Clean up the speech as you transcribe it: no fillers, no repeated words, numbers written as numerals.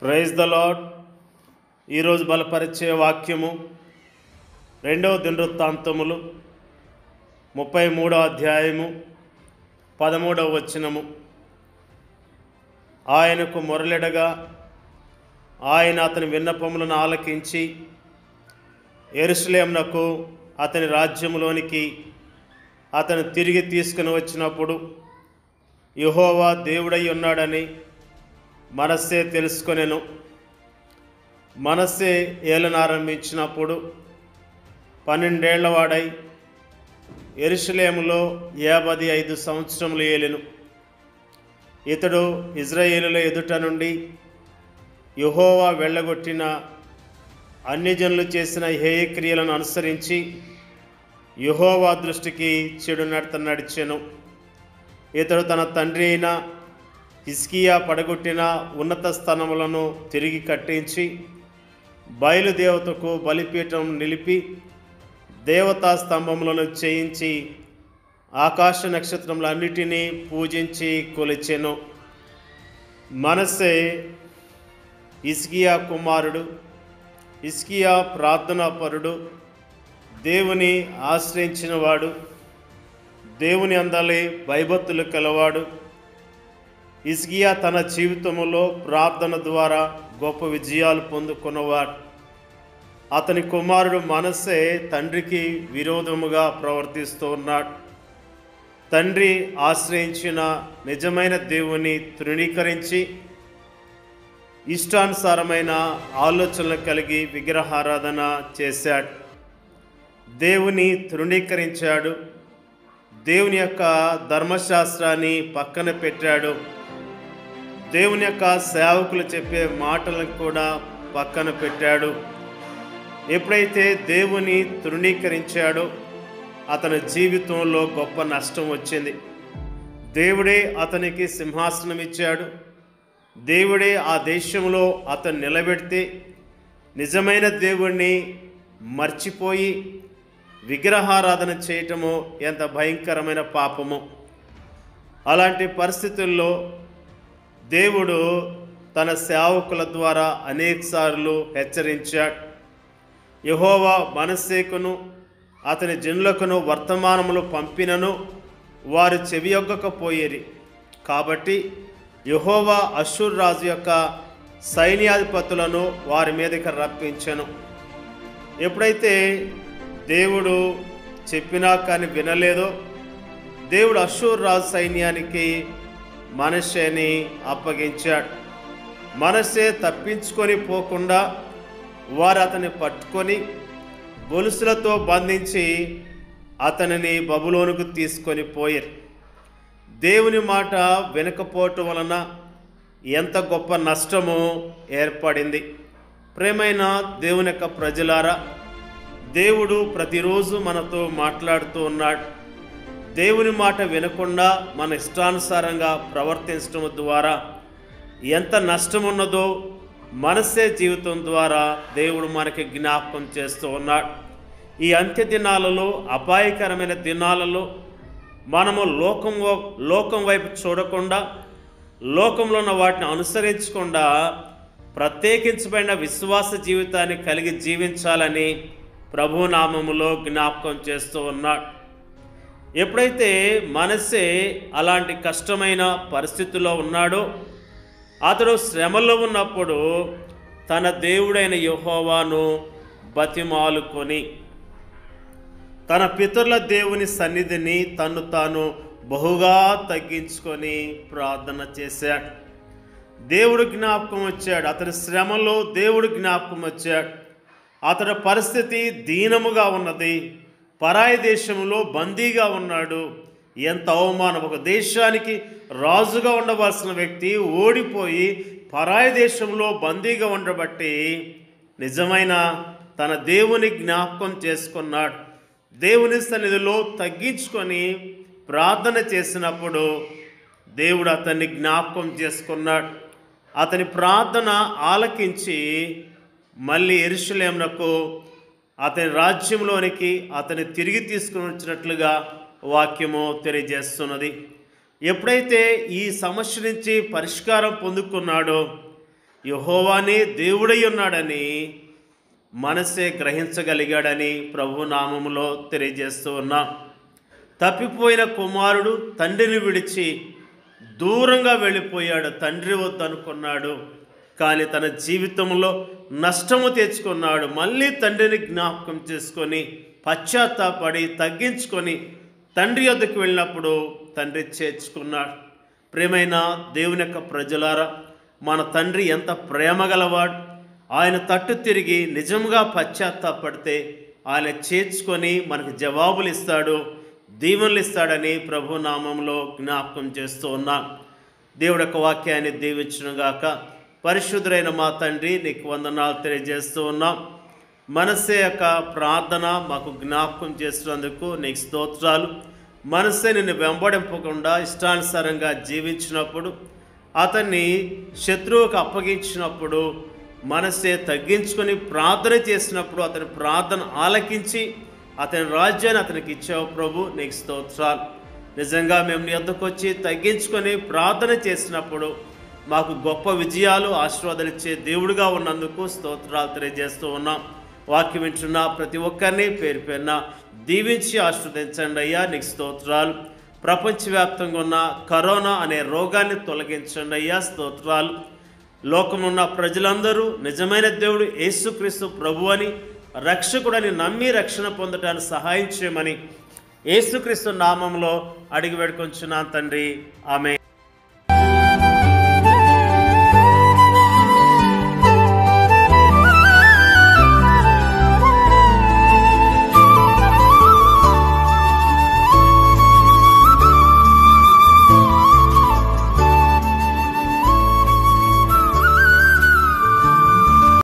Praise the lord. ఈరోజు బలపరిచే వాక్యము 2వ దినవృత్తాంతములు 33వ అధ్యాయము 13వ వచనము. ఆయనకు మొరలెడగా ఆయన అతని విన్నపములను ఆలకించి యెరూషలేమునకు అతని రాజ్యములోనికి అతను తిరిగి తీసుకుని వచ్చినప్పుడు యెహోవా దేవుడై ఉన్నాడని మనస్సే తెలుసుకొనెను. మనస్సే ఏలనారంభించినప్పుడు 12 ఏళ్లవాడై యెరూషలేములో 55 సంవత్సరములు ఏలెను. ఇతడు ఇజ్రాయేలుల ఎదుట నుండి యెహోవా వెళ్ళగొట్టిన అన్యజనులు చేసిన హేయక్రియలను అనుసరించి యెహోవా దృష్టికి చెడు నడత నడిచెను. ఇతడు తన తండ్రి అయిన హిజ్కియా పడగొట్టిన ఉన్నత స్థానములను తిరిగి కట్టించి బయలుదేవతకు బలిపీఠం నిలిపి దేవతా స్తంభములను చేయించి ఆకాశ నక్షత్రములన్నిటినీ పూజించి కొలిచెను. మనస్సే హిజ్కియా కుమారుడు. హిజ్కియా ప్రార్థనాపరుడు, దేవుని ఆశ్రయించినవాడు, దేవుని అందలి భయభక్తులు కలవాడు. హిజ్కియా తన జీవితంలో ప్రార్థన ద్వారా గొప్ప విజయాలు పొందుకున్నవాడు. అతని కుమారుడు మనస్సే తండ్రికి విరోధముగా ప్రవర్తిస్తూ ఉన్నాడు. తండ్రి ఆశ్రయించిన నిజమైన దేవుని తృణీకరించి ఇష్టానుసారమైన ఆలోచనలు కలిగి విగ్రహారాధన చేశాడు. దేవుని తృణీకరించాడు. దేవుని యొక్క ధర్మశాస్త్రాన్ని పక్కన పెట్టాడు. దేవుని యొక్క సేవకులు చెప్పే మాటలను కూడా పక్కన పెట్టాడు. ఎప్పుడైతే దేవుని తృణీకరించాడో అతని జీవితంలో గొప్ప నష్టం వచ్చింది. దేవుడే అతనికి సింహాసనం ఇచ్చాడు. దేవుడే ఆ దేశంలో అతను నిలబెడితే నిజమైన దేవుణ్ణి మర్చిపోయి విగ్రహారాధన చేయటము ఎంత భయంకరమైన పాపము. అలాంటి పరిస్థితుల్లో దేవుడు తన సేవకుల ద్వారా అనేకసార్లు హెచ్చరించాడు. యెహోవా మనస్సేకును అతని జనులకును వర్తమానములు పంపినను వారు చెవియొగ్గకపోయేరి. కాబట్టి యెహోవా అష్షూరు రాజు యొక్క సైన్యాధిపతులను వారి మీదకి రప్పించెను. ఎప్పుడైతే దేవుడు చెప్పినా కానీ వినలేదో దేవుడు అష్షూరు రాజు సైన్యానికి మనష్షేని అప్పగించాడు. మనష్షే తప్పించుకొని పోకుండా వారు అతన్ని పట్టుకొని గొలుసులతో బంధించి అతనిని బబులోనుకు తీసుకొని పోయారు. దేవుని మాట వినకపోవటం వలన ఎంత గొప్ప నష్టము ఏర్పడింది. ప్రేమైన దేవుని యొక్క ప్రజలారా, దేవుడు ప్రతిరోజు మనతో మాట్లాడుతూ ఉన్నాడు. దేవుని మాట వినకుండా మన ఇష్టానుసారంగా ప్రవర్తించడం ద్వారా ఎంత నష్టం ఉన్నదో మనస్సే జీవితం ద్వారా దేవుడు మనకి జ్ఞాపకం చేస్తూ ఉన్నాడు. ఈ అంత్య దినాలలో, అపాయకరమైన దినాలలో మనము లోకం వైపు చూడకుండా, లోకంలో ఉన్న వాటిని అనుసరించకుండా ప్రత్యేకించబడిన విశ్వాస జీవితాన్ని కలిగి జీవించాలని ప్రభునామములో జ్ఞాపకం చేస్తూ ఉన్నాడు. ఎప్పుడైతే మనస్సే అలాంటి కష్టమైన పరిస్థితుల్లో ఉన్నాడో అతడు శ్రమలో ఉన్నప్పుడు తన దేవుడైన యెహోవాను బతిమాలుకొని తన పితరుల దేవుని సన్నిధిని తన్ను తాను బహుగా తగ్గించుకొని ప్రార్థన చేశాడు. దేవుడు జ్ఞాపకం వచ్చాడు. అతని శ్రమలో దేవుడు జ్ఞాపకం వచ్చాడు. అతడి పరిస్థితి దీనముగా ఉన్నది. పరాయి దేశంలో బందీగా ఉన్నాడు. ఎంత అవమానం! ఒక దేశానికి రాజుగా ఉండవలసిన వ్యక్తి ఓడిపోయి పరాయి దేశంలో బందీగా ఉండబట్టి నిజమైన తన దేవుని జ్ఞాపకం చేసుకున్నాడు. దేవుని సన్నిధిలో తగ్గించుకొని ప్రార్థన చేసినప్పుడు దేవుడు అతన్ని జ్ఞాపకం చేసుకున్నాడు. అతని ప్రార్థన ఆలకించి మళ్ళీ యెరూషలేమునకు అతని రాజ్యంలోనికి అతని తిరిగి తీసుకుని వచ్చినట్లుగా వాక్యము తెలియజేస్తున్నది. ఎప్పుడైతే ఈ సమస్య నుంచి పరిష్కారం పొందుకున్నాడో యెహోవానే దేవుడై ఉన్నాడని మనసే గ్రహించగలిగాడని ప్రభు నామములో తెలియజేస్తూ ఉన్నాం. తప్పిపోయిన కుమారుడు తండ్రిని విడిచి దూరంగా వెళ్ళిపోయాడు. తండ్రి వద్దనుకున్నాడు, కానీ తన జీవితంలో నష్టము తెచ్చుకున్నాడు. మళ్ళీ తండ్రిని జ్ఞాపకం చేసుకొని పశ్చాత్తాపడి తగ్గించుకొని తండ్రి వద్దకు వెళ్ళినప్పుడు తండ్రి చేర్చుకున్నాడు. ప్రియమైన దేవుని యొక్క ప్రజలారా, మన తండ్రి ఎంత ప్రేమ గలవాడు. ఆయన తట్టు తిరిగి నిజంగా పశ్చాత్తాపడితే ఆయన చేర్చుకొని మనకు జవాబులు ఇస్తాడు, దీవెనలు ఇస్తాడని ప్రభు నామంలో జ్ఞాపకం చేస్తూ ఉన్నాం. దేవుడి యొక్క వాక్యాన్ని దీవించునుగాక. పరిశుద్ధుడైన మా తండ్రి, నీకు వందనాలు తెలియజేస్తూ ఉన్నాం. మనసే యొక్క ప్రార్థన మాకు జ్ఞాపకం చేసినందుకు నీకు స్తోత్రాలు. మనసే నిన్ను వెంబడింపకుండా ఇష్టానుసారంగా జీవించినప్పుడు, అతన్ని శత్రువుకు అప్పగించినప్పుడు, మనసే తగ్గించుకొని ప్రార్థన చేసినప్పుడు అతని ప్రార్థన ఆలకించి అతని రాజ్యాన్ని అతనికి ఇచ్చావు ప్రభు, నీకు స్తోత్రాలు. నిజంగా మేము నీ వద్దకు వచ్చి తగ్గించుకొని ప్రార్థన చేసినప్పుడు మాకు గొప్ప విజయాలు, ఆశీర్వాదాలు ఇచ్చే దేవుడిగా ఉన్నందుకు స్తోత్రాలు తెలియజేస్తూ ఉన్నాం. వాక్యం వింటున్న ప్రతి ఒక్కరిని పేరు పేరున దీవించి ఆశీర్వదించండి అయ్యా, నీకు స్తోత్రాలు. ప్రపంచవ్యాప్తంగా ఉన్న కరోనా అనే రోగాన్ని తొలగించండి అయ్యా, స్తోత్రాలు. లోకమున్న ప్రజలందరూ నిజమైన దేవుడు యేసుక్రీస్తు ప్రభు అని, రక్షకుడని నమ్మి రక్షణ పొందడానికి సహాయం చేయమని యేసుక్రీస్తు నామంలో అడిగి వేడుకొంచున్నాను తండ్రి, ఆమేన్.